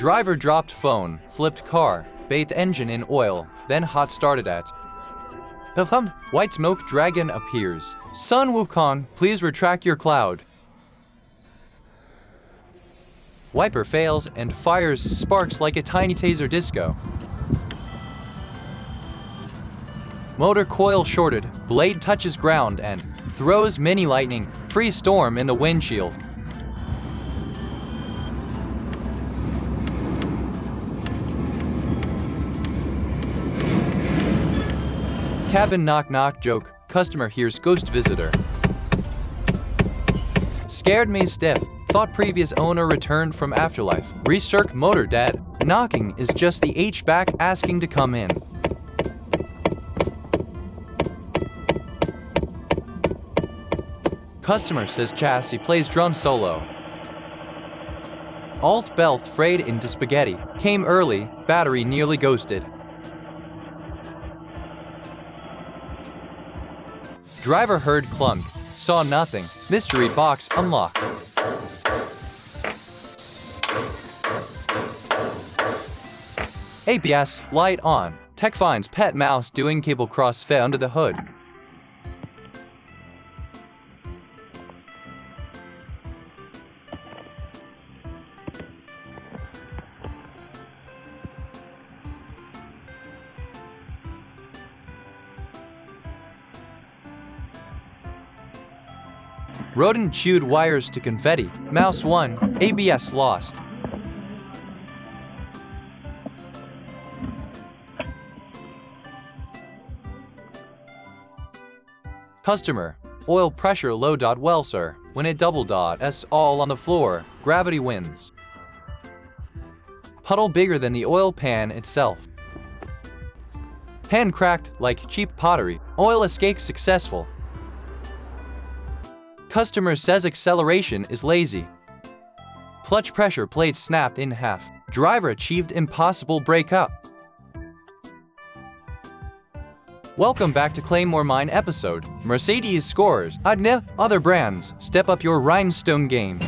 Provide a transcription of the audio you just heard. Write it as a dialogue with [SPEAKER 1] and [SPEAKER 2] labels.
[SPEAKER 1] Driver dropped phone, flipped car, bathed engine in oil, then hot started at. White smoke dragon appears. Sun Wukong, please retract your cloud. Wiper fails and fires sparks like a tiny taser disco. Motor coil shorted, blade touches ground and throws mini lightning, freeze storm in the windshield. Cabin knock knock joke, customer hears ghost visitor. Scared me stiff, thought previous owner returned from afterlife. Recirc motor dead, knocking is just the HVAC asking to come in. Customer says chassis plays drum solo. Alt belt frayed into spaghetti, came early, battery nearly ghosted. Driver heard clunk, saw nothing, mystery box unlocked. ABS, light on, tech finds pet mouse doing cable CrossFit under the hood. Rodent chewed wires to confetti. Mouse won. ABS lost. Customer. Oil pressure low. Well, sir. When it double. S all on the floor. Gravity wins. Puddle bigger than the oil pan itself. Pan cracked like cheap pottery. Oil escape successful. Customer says acceleration is lazy. Clutch pressure plate snapped in half. Driver achieved impossible breakup. Welcome back to Claim More Mine episode. Mercedes scores. Other brands, step up your rhinestone game.